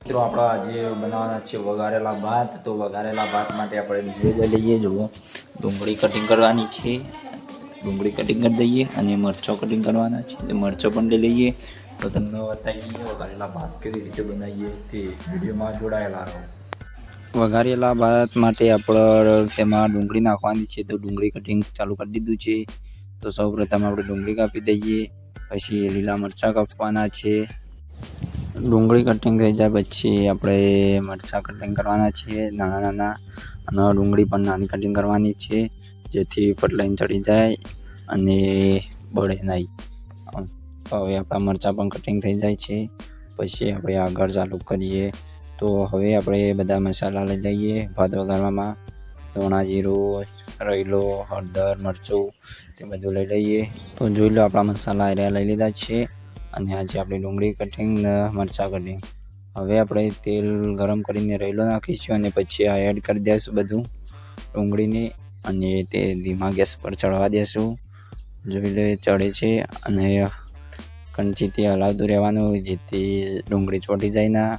મિત્રો આપણે આજે બનાવવાના છે વઘારેલા ભાત. તો વઘારેલા ભાત માટે આપણે ડુંગળી લઈ લઈએ. જુઓ, ડુંગળી કટિંગ કરવાની છે. ડુંગળી કટિંગ કરી દઈએ અને મરચો કટિંગ કરવાના છે. એટલે મરચો પણ લઈ લઈએ. તો તમને બતાવીએ વઘારેલા ભાત કેવી રીતે બનાવીએ તે વિડીયોમાં જોડાયેલા રહો. વઘારેલા ભાત માટે આપણે તેમાં ડુંગળી નાખવાની છે. તો ડુંગળી કટિંગ ચાલુ કરી દીધું છે. તો સૌપ્રથમ આપણે ડુંગળી કાપી દઈએ. પછી લીલા મરચાં કાપવાના છે. ડુંગળી કટિંગ થઈ જાય પછી આપણે મરચાં કટિંગ કરવાના છે નાના નાના, અને ડુંગળી પણ નાની કટિંગ કરવાની છે, જેથી ફટલાઈને ચડી જાય અને બળે નહીં. હવે આપણા મરચાં પણ કટિંગ થઈ જાય છે. પછી આપણે આગળ ચાલુ કરીએ. તો હવે આપણે બધા મસાલા લઈ લઈએ ભાત વઘારવામાં. ધાણા, જીરું, રૈલો, હળદર, મરચું તે બધું લઈ લઈએ. તો જોઈ લો, આપણા મસાલા એરિયા લઈ લીધા છે. અને આજે આપણે ડુંગળી કટિંગ, મરચાં કટિંગ. હવે આપણે તેલ ગરમ કરીને રૈલો નાખીશું અને પછી આ એડ કરી દઈશું બધું ડુંગળીને, અને તે ધીમા ગેસ પર ચડવા દઈશું. જોઈ લે ચડે છે, અને કંચીથી હલાવતું રહેવાનું જેથી ડુંગળી ચોંટી જાય ના.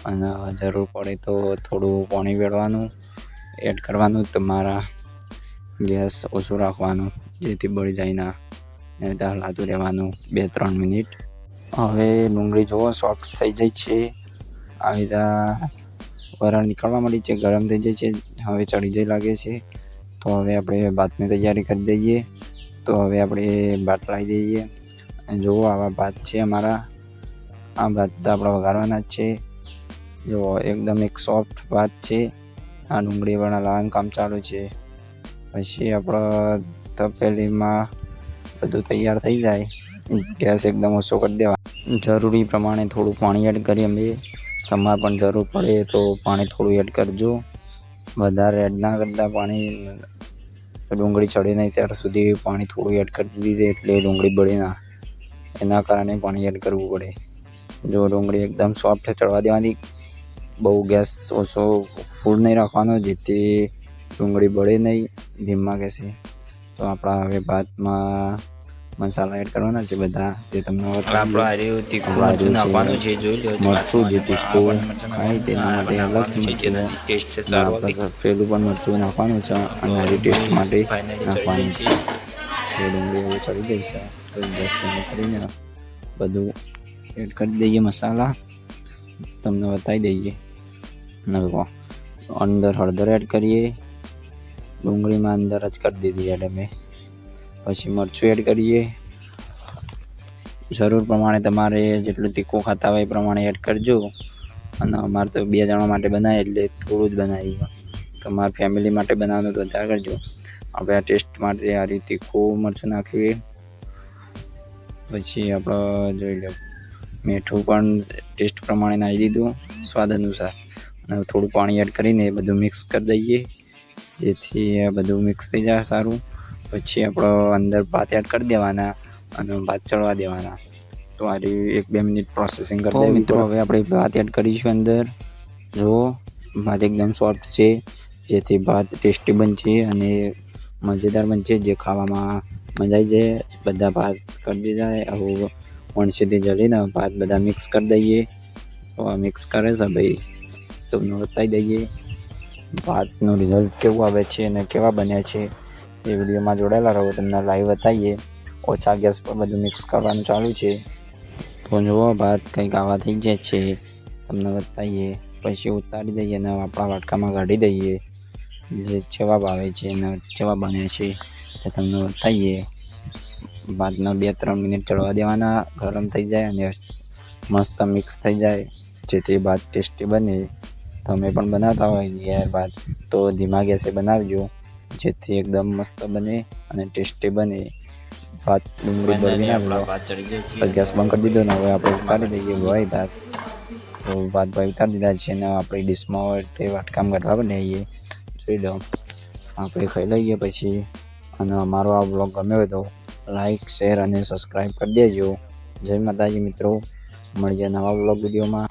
અને જરૂર પડે તો થોડું પાણી વેળવાનું એડ કરવાનું. તમારા ગેસ ઓછું રાખવાનું જેથી બળી જાય ના. અને ત્યાં હલાવતું રહેવાનું 2-3 મિનિટ. હવે ડુંગળી જુઓ સોફ્ટ થઈ જાય છે. આવી રીતે વરાળ નીકળવા માંડી છે, ગરમ થઈ જાય છે, હવે ચડી જાય લાગે છે. તો હવે આપણે ભાતની તૈયારી કરી દઈએ. તો હવે આપણે ભાત લાવી દઈએ. જુઓ, આવા ભાત છે અમારા. આ ભાત આપણે વઘારવાના જ છે. જો એકદમ એક સોફ્ટ ભાત છે. આ ડુંગળીવાળા લાવવાનું કામ ચાલુ છે. પછી આપણે તપેલીમાં બધું તૈયાર થઈ જાય, ગેસ એકદમ ઓછો કરી દેવા. જરૂરી પ્રમાણે થોડું પાણી એડ કરીએ અમે. તમારે પણ જરૂર પડે તો પાણી થોડું એડ કરજો. વધારે એડ ના કરતા પાણી, ડુંગળી ચડે નહીં ત્યાર સુધી પાણી થોડું એડ કરી દીધે એટલે ડુંગળી બળે ના. એના કારણે પાણી એડ કરવું પડે. જો ડુંગળી એકદમ સોફ્ટ ચડવા દેવાની, બહુ ગેસ ઓછો ફૂલ નહીં રાખવાનો જેથી ડુંગળી બળે નહીં, ધીમા ગેસે. તો આપણા હવે ભાતમાં મસાલા એડ કરવાના છે બધા, તે તમને મરચું જે તીખું ખાય તેના માટે અલગથી મરચું, આપણે સફેદું પણ મરચું નાખવાનું છે અને હરી ટેસ્ટ માટે નાખવાનું છે. તો ડુંગળી હવે ચડી ગઈ છે, તો ગેસ બંધ કરીને બધું એડ કરી દઈએ મસાલા. તમને બતાવી દઈએ. નવો અંદર હળદર એડ કરીએ. ડુંગળીમાં અંદર જ કરી દીધી એડ અમે. પછી મરચું એડ કરીએ. જરૂર પ્રમાણે તમારે જેટલું તીખું ખાતા હોય એ પ્રમાણે એડ કરજો. અને અમારે તો 2 જણા માટે બનાવીએ એટલે થોડું જ બનાવીએ. તમારા ફેમિલી માટે બનાવવાનું તો વધારે કરજો. આપણે આ ટેસ્ટ માટે આ રીતે તીખું મરચું નાખીએ. પછી આપણે જોઈ લો, મીઠું પણ ટેસ્ટ પ્રમાણે નાખી દીધું, સ્વાદ અનુસાર. અને થોડું પાણી એડ કરીને બધું મિક્સ કરી દઈએ જેથી બધું મિક્સ થઈ જાય સારું. પછી આપણે અંદર ભાત એડ કરી દેવાના અને ભાત ચડવા દેવાના. તો આ 1-2 મિનિટ પ્રોસેસિંગ કરી દઈએ મિત્રો. હવે આપણે ભાત એડ કરીશું અંદર. જો ભાત એકદમ સોફ્ટ છે, જેથી ભાત ટેસ્ટી બનશે અને મજેદાર બનશે, જે ખાવામાં મજા આવી જાય. બધા ભાત કરી દીધા. હવે વણસીથી જલીને ભાત બધા મિક્સ કરી દઈએ. તો મિક્સ કરે છે ભાઈ, તમને બતાવી દઈએ ભાતનું રિઝલ્ટ કેવું આવે છે અને કેવા બન્યા છે. એ વિડીયોમાં જોડાયેલા રહો, તમને લાઈવ બતાવીએ. ઓછા ગેસ પર બધું મિક્સ કરવાનું ચાલુ છે. તો જુઓ, ભાત કંઈક આવા થઈ જાય છે, તમને બતાવીએ. પછી ઉતારી દઈએ અને આપણા વાટકામાં કાઢી દઈએ. જે જવાબ આવે છે અને જવાબ બને છે તે તમને બતાવીએ. ભાતના 2-3 મિનિટ ચડવા દેવાના, ગરમ થઈ જાય અને મસ્ત મિક્સ થઈ જાય, જેથી ભાત ટેસ્ટી બને. તમે પણ બનાવતા હોય યાર ભાત, તો ધીમા ગેસે બનાવજો, જેથી એકદમ મસ્ત બને અને ટેસ્ટી બને. ભાત ડુંગળી બળવી ના તો ગેસ બંધ કરી દીધો ને હવે આપણે ઉતારી દઈએ ભાઈ ભાત. તો ભાત ભાઈ ઉતારી દીધા છે ને આપણી ડીશમાં તે વાટકામાં કાઢવા બનાવીએ. જોઈ લો, આપણે ખાઈ લઈએ પછી. અને અમારો આ બ્લોગ ગમ્યો હોય તો લાઈક, શેર અને સબસ્ક્રાઈબ કરી દેજો. જય માતાજી મિત્રો, મળીએ નવા બ્લોગ વિડીયોમાં.